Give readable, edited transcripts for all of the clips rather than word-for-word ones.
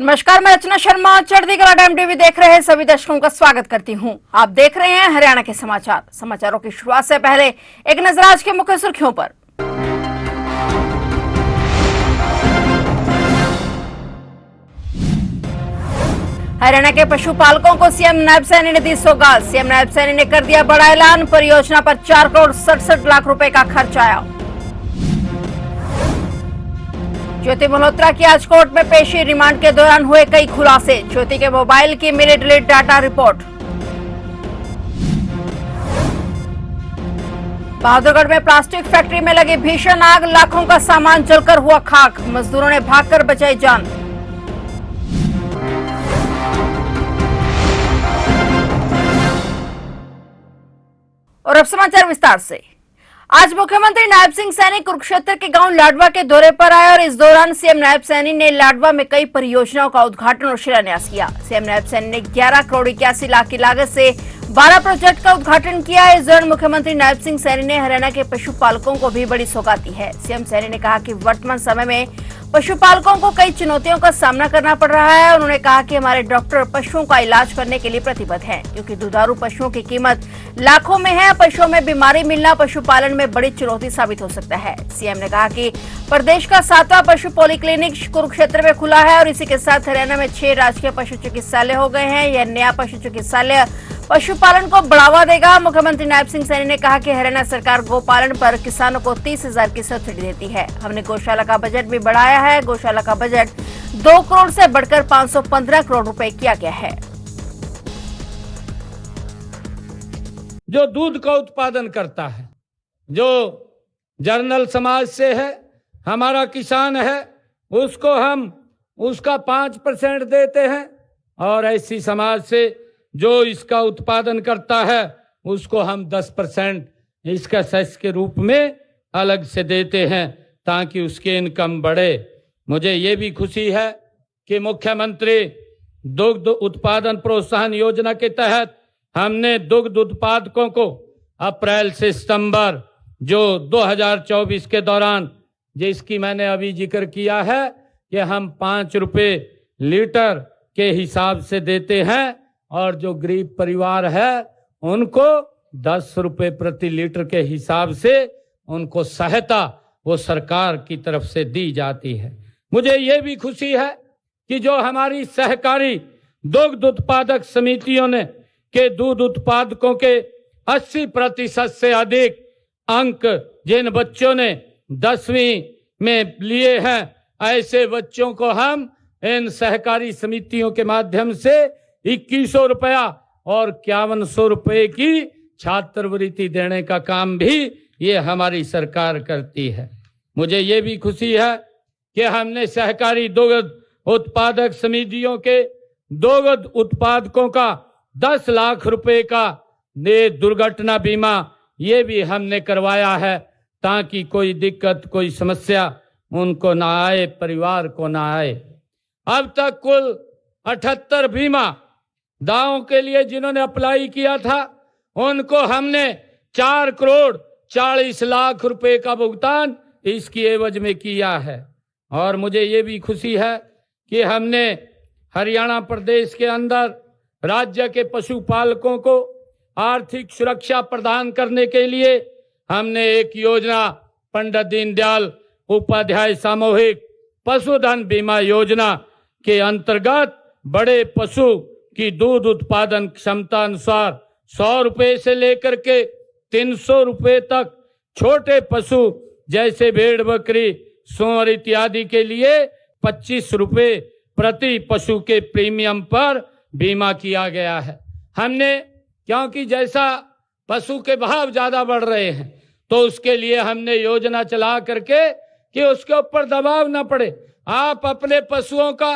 नमस्कार, मैं रचना शर्मा। चढ़ती कला टाइम टीवी देख रहे सभी दर्शकों का स्वागत करती हूं। आप देख रहे हैं हरियाणा के समाचार। समाचारों की शुरुआत से पहले एक नजर आज के मुख्य सुर्खियों पर। हरियाणा के पशुपालकों को सीएम नायब सैनी ने दी सौगात। सीएम नायब सैनी ने कर दिया बड़ा ऐलान। परियोजना पर 4 करोड़ 67 लाख रुपए का खर्च आया। ज्योति मल्होत्रा की आज कोर्ट में पेशी। रिमांड के दौरान हुए कई खुलासे। ज्योति के मोबाइल की मिली डिलीट डाटा रिपोर्ट। बहादुरगढ़ में प्लास्टिक फैक्ट्री में लगी भीषण आग। लाखों का सामान जलकर हुआ खाक। मजदूरों ने भागकर बचाई जान। और अब समाचार विस्तार से। आज मुख्यमंत्री नायब सिंह सैनी कुरुक्षेत्र के गांव लाडवा के दौरे पर आए और इस दौरान सीएम नायब सैनी ने लाडवा में कई परियोजनाओं का उद्घाटन और शिलान्यास किया। सीएम नायब सैनी ने 11 करोड़ 81 लाख की लागत से 12 प्रोजेक्ट का उद्घाटन किया। इस दौरान मुख्यमंत्री नायब सिंह सैनी ने हरियाणा के पशुपालकों को भी बड़ी सौगात दी है। सीएम सैनी ने कहा कि वर्तमान समय में पशुपालकों को कई चुनौतियों का सामना करना पड़ रहा है। उन्होंने कहा कि हमारे डॉक्टर पशुओं का इलाज करने के लिए प्रतिबद्ध हैं, क्योंकि दुधारू पशुओं की कीमत लाखों में है। पशुओं में बीमारी मिलना पशुपालन में बड़ी चुनौती साबित हो सकता है। सीएम ने कहा कि प्रदेश का 7वां पशु पॉलीक्लिनिक कुरुक्षेत्र में खुला है और इसी के साथ हरियाणा में 6 राजकीय पशु चिकित्सालय हो गए हैं। यह नया पशु चिकित्सालय पशुपालन को बढ़ावा देगा। मुख्यमंत्री नायब सिंह सैनी ने कहा कि हरियाणा सरकार गोपालन पर किसानों को 30,000 की सब्सिडी देती है। हमने गौशाला का बजट भी बढ़ाया है। गौशाला का बजट 2 करोड़ से बढ़कर 515 करोड़ रुपए किया गया है। जो दूध का उत्पादन करता है, जो जर्नल समाज से है, हमारा किसान है, उसको हम उसका 5% देते हैं और ऐसी समाज से जो इसका उत्पादन करता है उसको हम 10% इसका सेस के रूप में अलग से देते हैं ताकि उसकी इनकम बढ़े। मुझे ये भी खुशी है कि मुख्यमंत्री दुग्ध उत्पादन प्रोत्साहन योजना के तहत हमने दुग्ध उत्पादकों को अप्रैल से सितंबर जो 2024 के दौरान, जिसकी मैंने अभी जिक्र किया है कि हम 5 रुपए लीटर के हिसाब से देते हैं और जो गरीब परिवार है उनको 10 रुपए प्रति लीटर के हिसाब से उनको सहायता वो सरकार की तरफ से दी जाती है। मुझे ये भी खुशी है कि जो हमारी सहकारी दुग्ध उत्पादक समितियों ने के दूध उत्पादकों के 80% से अधिक अंक जिन बच्चों ने 10वीं में लिए हैं, ऐसे बच्चों को हम इन सहकारी समितियों के माध्यम से 2100 रुपया और 5100 रुपए की छात्रवृत्ति देने का काम भी ये हमारी सरकार करती है। मुझे ये भी खुशी है कि हमने सहकारी दुग्ध उत्पादक समितियों के दुग्ध उत्पादकों का 10 लाख रुपए का दुर्घटना बीमा ये भी हमने करवाया है ताकि कोई दिक्कत, कोई समस्या उनको ना आए, परिवार को ना आए। अब तक कुल 78 बीमा दावों के लिए जिन्होंने अप्लाई किया था उनको हमने 4 करोड़ 40 लाख रुपए का भुगतान इसकी एवज में किया है। और मुझे ये भी खुशी है कि हमने हरियाणा प्रदेश के अंदर राज्य के पशुपालकों को आर्थिक सुरक्षा प्रदान करने के लिए हमने एक योजना पंडित दीनदयाल उपाध्याय सामूहिक पशुधन बीमा योजना के अंतर्गत बड़े पशु की दूध उत्पादन क्षमता अनुसार 100 रुपए से लेकर के 300 रुपए तक छोटे पशु जैसे भेड़, बकरी, सूअर इत्यादि के लिए 25 रुपए प्रति पशु के प्रीमियम पर बीमा किया गया है। हमने, क्योंकि जैसा पशु के भाव ज्यादा बढ़ रहे हैं तो उसके लिए हमने योजना चला करके कि उसके ऊपर दबाव न पड़े, आप अपने पशुओं का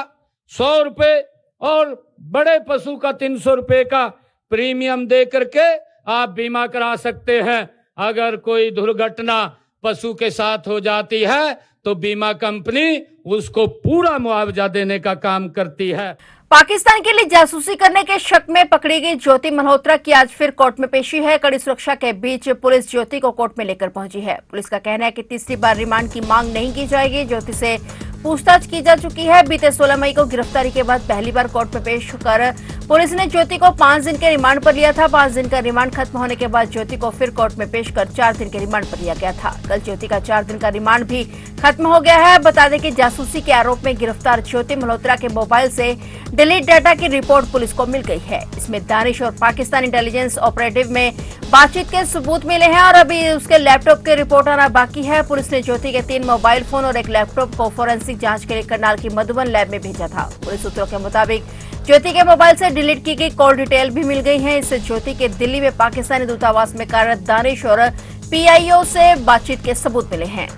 100 रुपए और बड़े पशु का 300 रुपए का प्रीमियम दे करके आप बीमा करा सकते हैं। अगर कोई दुर्घटना पशु के साथ हो जाती है तो बीमा कंपनी उसको पूरा मुआवजा देने का काम करती है। पाकिस्तान के लिए जासूसी करने के शक में पकड़ी गई ज्योति मल्होत्रा की आज फिर कोर्ट में पेशी है। कड़ी सुरक्षा के बीच पुलिस ज्योति को कोर्ट में लेकर पहुंची है। पुलिस का कहना है कि तीसरी बार रिमांड की मांग नहीं की जाएगी। ज्योति से पूछताछ की जा चुकी है। बीते 16 मई को गिरफ्तारी के बाद पहली बार कोर्ट में पेश कर पुलिस ने ज्योति को 5 दिन के रिमांड पर लिया था। 5 दिन का रिमांड खत्म होने के बाद ज्योति को फिर कोर्ट में पेश कर 4 दिन के रिमांड पर लिया गया था। कल ज्योति का 4 दिन का रिमांड भी खत्म हो गया है। बता दें कि जासूसी के आरोप में गिरफ्तार ज्योति मल्होत्रा के मोबाइल से डिलीट डाटा की रिपोर्ट पुलिस को मिल गई है। इसमें दानिश और पाकिस्तान इंटेलिजेंस ऑपरेटिव में बातचीत के सबूत मिले हैं और अभी उसके लैपटॉप की रिपोर्ट आना बाकी है। पुलिस ने ज्योति के 3 मोबाइल फोन और एक लैपटॉप को फोरेंसिक जांच के लिए करनाल की मधुबन लैब में भेजा था। पुलिस सूत्रों के मुताबिक ज्योति के मोबाइल से डिलीट की गई कॉल डिटेल भी मिल गई है। इससे ज्योति के दिल्ली में पाकिस्तानी दूतावास में कार्यरत दानिश और पीआईओ से बातचीत के सबूत मिले हैं।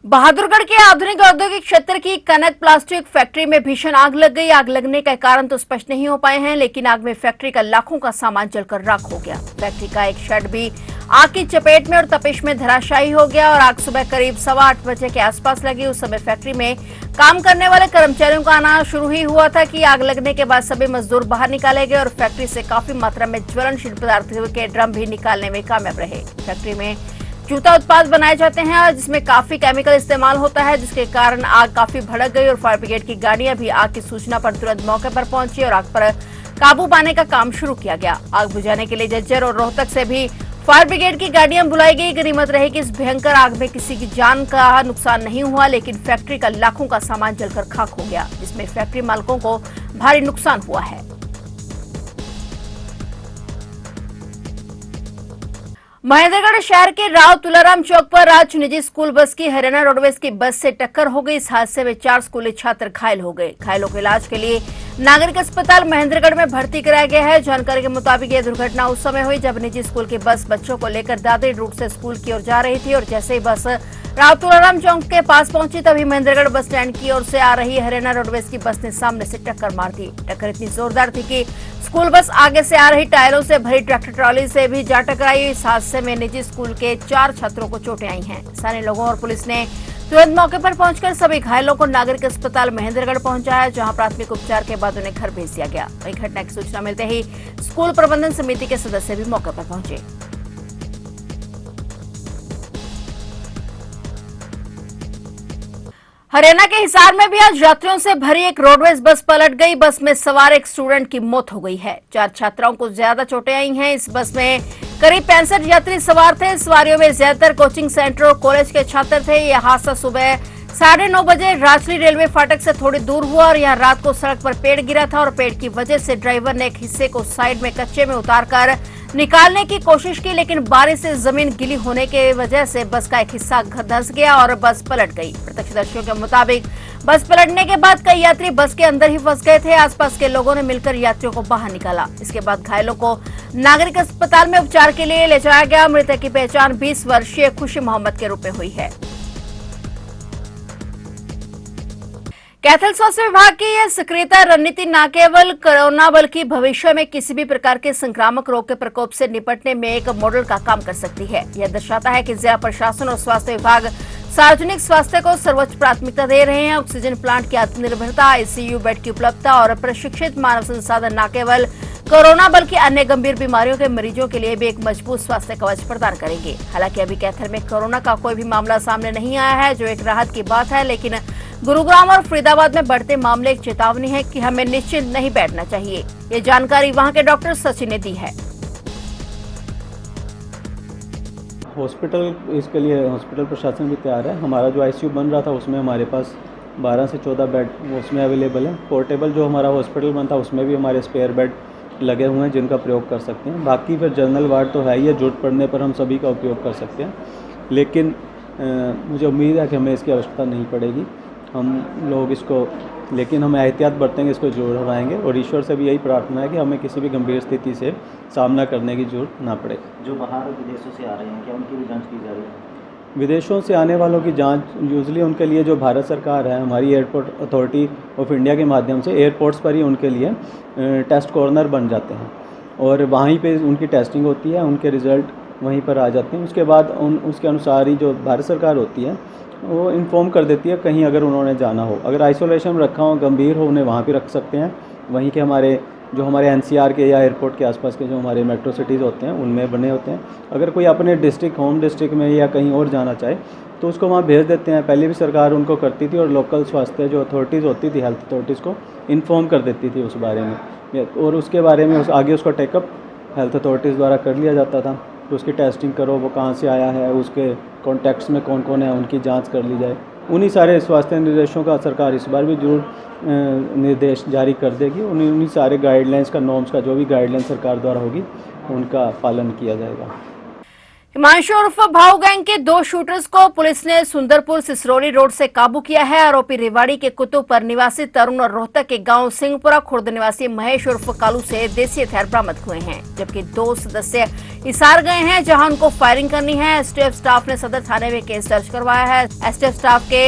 बहादुरगढ़ के आधुनिक औद्योगिक क्षेत्र की कनक प्लास्टिक फैक्ट्री में भीषण आग लग गई। आग लगने का कारण तो स्पष्ट नहीं हो पाए हैं, लेकिन आग में फैक्ट्री का लाखों का सामान जलकर राख हो गया। फैक्ट्री का एक शेड भी आग की चपेट में और तपिश में धराशायी हो गया और आग सुबह करीब 8:15 बजे के आसपास लगी। उस समय फैक्ट्री में काम करने वाले कर्मचारियों का आना शुरू ही हुआ था कि आग लगने के बाद सभी मजदूर बाहर निकाले गए और फैक्ट्री से काफी मात्रा में ज्वलनशील पदार्थों के ड्रम भी निकालने में कामयाब रहे। फैक्ट्री में जूता उत्पाद बनाए जाते हैं और जिसमें काफी केमिकल इस्तेमाल होता है, जिसके कारण आग काफी भड़क गई और फायर ब्रिगेड की गाड़ियां भी आग की सूचना पर तुरंत मौके पर पहुंची और आग पर काबू पाने का काम शुरू किया गया। आग बुझाने के लिए जज्जर और रोहतक से भी फायर ब्रिगेड की गाड़ियां बुलाई गई। गनीमत रही कि इस भयंकर आग में किसी की जान का नुकसान नहीं हुआ, लेकिन फैक्ट्री का लाखों का सामान जलकर खाक हो गया, जिसमें फैक्ट्री मालिकों को भारी नुकसान हुआ है। महेंद्रगढ़ शहर के राव तुलाराम चौक पर आज निजी स्कूल बस की हरियाणा रोडवेज की बस से टक्कर हो गई। इस हादसे में 4 स्कूली छात्र घायल हो गए। घायलों के इलाज के लिए नागरिक अस्पताल महेंद्रगढ़ में भर्ती कराया गया है। जानकारी के मुताबिक यह दुर्घटना उस समय हुई जब निजी स्कूल की बस बच्चों को लेकर दादरी रूट से स्कूल की ओर जा रही थी और जैसे ही बस राव तुलाराम चौक के पास पहुंची तभी महेंद्रगढ़ बस स्टैंड की ओर से आ रही हरियाणा रोडवेज की बस ने सामने से टक्कर मार दी। टक्कर इतनी जोरदार थी कि स्कूल बस आगे से आ रही टायरों से भरी ट्रैक्टर ट्रॉली से भी जा टकराई। इस हादसे में निजी स्कूल के 4 छात्रों को चोटें आई हैं। स्थानीय लोगों और पुलिस ने तुरंत मौके पर पहुंचकर सभी घायलों को नागरिक अस्पताल महेंद्रगढ़ पहुंचाया, जहां प्राथमिक उपचार के बाद उन्हें घर भेज दिया गया। वहीं घटना की सूचना मिलते ही स्कूल प्रबंधन समिति के सदस्य भी मौके पर पहुंचे। हरियाणा के हिसार में भी आज यात्रियों से भरी एक रोडवेज बस पलट गई। बस में सवार एक स्टूडेंट की मौत हो गई है। 4 छात्राओं को ज्यादा चोटें आई हैं। इस बस में करीब 65 यात्री सवार थे। सवारियों में ज्यादातर कोचिंग सेंटर और कॉलेज के छात्र थे। यह हादसा सुबह 9:30 बजे राजली रेलवे फाटक से थोड़ी दूर हुआ और यहां रात को सड़क पर पेड़ गिरा था और पेड़ की वजह से ड्राइवर ने एक हिस्से को साइड में कच्चे में उतारकर निकालने की कोशिश की, लेकिन बारिश से जमीन गीली होने की वजह से बस का एक हिस्सा धंस गया और बस पलट गई। प्रत्यक्षदर्शियों के मुताबिक बस पलटने के बाद कई यात्री बस के अंदर ही फंस गए थे। आसपास के लोगों ने मिलकर यात्रियों को बाहर निकाला। इसके बाद घायलों को नागरिक अस्पताल में उपचार के लिए ले जाया गया। मृतक की पहचान 20 वर्षीय खुशी मोहम्मद के रूप में हुई है। कैथल स्वास्थ्य विभाग की यह सक्रियता रणनीति न केवल कोरोना बल्कि भविष्य में किसी भी प्रकार के संक्रामक रोग के प्रकोप से निपटने में एक मॉडल का काम कर सकती है। यह दर्शाता है कि जिला प्रशासन और स्वास्थ्य विभाग सार्वजनिक स्वास्थ्य को सर्वोच्च प्राथमिकता दे रहे हैं। ऑक्सीजन प्लांट की आत्मनिर्भरता, आईसीयू बेड की उपलब्धता और प्रशिक्षित मानव संसाधन न केवल कोरोना बल्कि अन्य गंभीर बीमारियों के मरीजों के लिए भी एक मजबूत स्वास्थ्य कवच प्रदान करेंगे। हालांकि अभी कैथल में कोरोना का कोई भी मामला सामने नहीं आया है, जो एक राहत की बात है, लेकिन गुरुग्राम और फरीदाबाद में बढ़ते मामले एक चेतावनी है कि हमें निश्चिंत नहीं बैठना चाहिए। ये जानकारी वहां के डॉक्टर सचिन ने दी है। हॉस्पिटल, इसके लिए हॉस्पिटल प्रशासन भी तैयार है। हमारा जो आईसीयू बन रहा था उसमें हमारे पास 12 से 14 बेड उसमें अवेलेबल है। पोर्टेबल जो हमारा हॉस्पिटल बनता है उसमें भी हमारे स्पेयर बेड लगे हुए हैं जिनका प्रयोग कर सकते हैं। बाकी फिर जनरल वार्ड तो है ही है, जरूरत पड़ने पर हम सभी का उपयोग कर सकते हैं, लेकिन मुझे उम्मीद है कि हमें इसकी आवश्यकता नहीं पड़ेगी। हम लोग इसको, लेकिन हम एहतियात बरतेंगे, इसको जरूर हटाएंगे और ईश्वर से भी यही प्रार्थना है कि हमें किसी भी गंभीर स्थिति से सामना करने की जरूरत ना पड़े। जो बाहर विदेशों से आ रहे हैं, क्या उनकी भी जांच की जा रही है? विदेशों से आने वालों की जांच यूजली उनके लिए जो भारत सरकार है, हमारी एयरपोर्ट अथॉरिटी ऑफ इंडिया के माध्यम से एयरपोर्ट्स पर ही उनके लिए टेस्ट कॉर्नर बन जाते हैं और वहीं पे उनकी टेस्टिंग होती है, उनके रिज़ल्ट वहीं पर आ जाते हैं। उसके बाद उसके अनुसार ही जो भारत सरकार होती है वो इन्फॉर्म कर देती है कहीं अगर उन्होंने जाना हो। अगर आइसोलेशन में रखा हो, गंभीर हो, उन्हें वहाँ पे रख सकते हैं। वहीं के हमारे जो हमारे एनसीआर के या एयरपोर्ट के आसपास के जो हमारे मेट्रो सिटीज़ होते हैं उनमें बने होते हैं। अगर कोई अपने डिस्ट्रिक्ट होम डिस्ट्रिक्ट में या कहीं और जाना चाहे तो उसको वहाँ भेज देते हैं। पहले भी सरकार उनको करती थी और लोकल स्वास्थ्य जो अथॉरिटीज़ होती थी, हेल्थ अथॉरिटीज़ को इन्फॉर्म कर देती थी उस बारे में, और उसके बारे में आगे उसको टेकअप हेल्थ अथॉरिटीज़ द्वारा कर लिया जाता था। तो उसकी टेस्टिंग करो, वो कहाँ से आया है, उसके कॉन्टैक्ट्स में कौन कौन है, उनकी जांच कर ली जाए। उन्हीं सारे स्वास्थ्य निर्देशों का सरकार इस बार भी जरूर निर्देश जारी कर देगी। उन्हीं सारे गाइडलाइंस का, नॉर्म्स का, जो भी गाइडलाइन सरकार द्वारा होगी उनका पालन किया जाएगा। हिमांशु उर्फ भाऊ गैंग के 2 शूटर्स को पुलिस ने सुंदरपुर सिसरोली रोड से काबू किया है। आरोपी रेवाड़ी के कुतुबपुर निवासी तरुण और रोहतक के गांव सिंहपुरा खुर्द निवासी महेश उर्फ कालू से देसी हथियार बरामद हुए हैं, जबकि 2 सदस्य हिसार गए हैं जहां उनको फायरिंग करनी है। एसटीएफ स्टाफ ने सदर थाने में केस दर्ज करवाया है। एसटीएफ स्टाफ के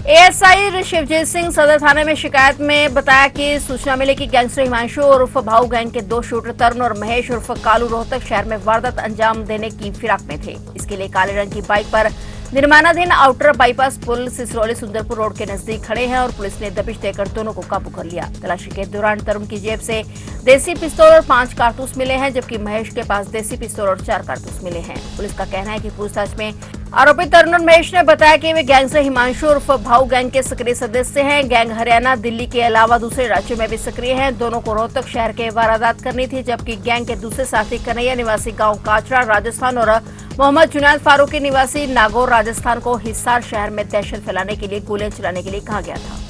एएसआई शिवजीत सिंह सदर थाने में शिकायत में बताया कि सूचना मिली कि गैंगस्टर हिमांशु उर्फ भाऊ गैंग के 2 शूटर तरुण और महेश उर्फ कालू रोहतक शहर में वारदात अंजाम देने की फिराक में थे। इसके लिए काले रंग की बाइक पर निर्माणाधीन आउटर बाईपास पुल सिसरोली सुंदरपुर रोड के नजदीक खड़े हैं और पुलिस ने दबिश देकर दोनों को काबू कर लिया। तलाशी के दौरान तरुण की जेब से देसी पिस्तौल और 5 कारतूस मिले हैं, जबकि महेश के पास देसी पिस्तौल और 4 कारतूस मिले हैं। पुलिस का कहना है कि पूछताछ में आरोपी तरुण और महेश ने बताया कि वे गैंगस्टर हिमांशु उर्फ भाऊ गैंग के सक्रिय सदस्य हैं। गैंग हरियाणा, दिल्ली के अलावा दूसरे राज्यों में भी सक्रिय है। दोनों को रोहतक शहर के वारदात करनी थी, जबकि गैंग के दूसरे साथी कन्हैया निवासी गांव काचरा राजस्थान और मोहम्मद जुनैद फारूकी निवासी नागौर राजस्थान को हिसार शहर में दहशत फैलाने के लिए गोलियां चलाने के लिए कहा गया था।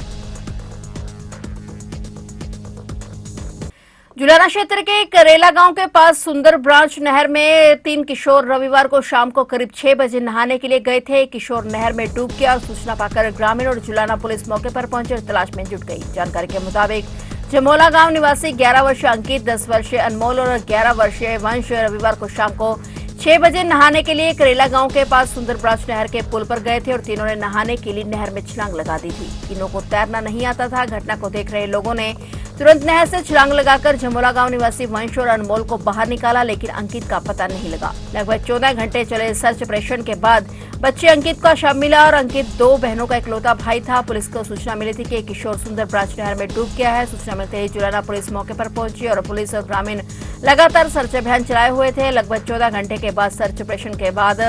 जुलाना क्षेत्र के करेला गांव के पास सुंदर ब्रांच नहर में 3 किशोर रविवार को शाम को करीब 6 बजे नहाने के लिए गए थे। किशोर नहर में डूब गया और सूचना पाकर ग्रामीण और जुलाना पुलिस मौके पर पहुंचे और तलाश में जुट गई। जानकारी के मुताबिक जमोला गांव निवासी 11 वर्षीय अंकित, 10 वर्षीय अनमोल और 11 वर्षीय वंश रविवार को शाम को 6 बजे नहाने के लिए करेला गांव के पास सुंदर ब्रांच नहर के पुल पर गए थे और तीनों ने नहाने के लिए नहर में छलांग लगा दी थी। तीनों को तैरना नहीं आता था। घटना को देख रहे लोगों ने तुरंत नहर से छलांग लगाकर जमोला गांव निवासी वंश और अनमोल को बाहर निकाला, लेकिन अंकित का पता नहीं लगा। लगभग 14 घंटे चले सर्च ऑपरेशन के बाद बच्चे अंकित का शव मिला और अंकित 2 बहनों का इकलौता भाई था। पुलिस को सूचना मिली थी कि एक किशोर सुंदर ब्रांच नहर में डूब गया है। सूचना मिलते ही जुलाना पुलिस मौके पर पहुंची और पुलिस और ग्रामीण लगातार सर्च अभियान चलाए हुए थे। लगभग 14 घंटे के बाद सर्च ऑपरेशन के बाद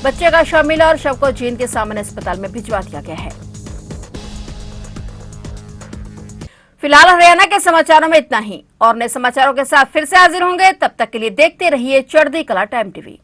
बच्चे का शव मिला और शव को जींद के सामान्य अस्पताल में भिजवा दिया गया है। फिलहाल हरियाणा के समाचारों में इतना ही और नए समाचारों के साथ फिर से हाजिर होंगे। तब तक के लिए देखते रहिए चढ़ती कला टाइम टीवी।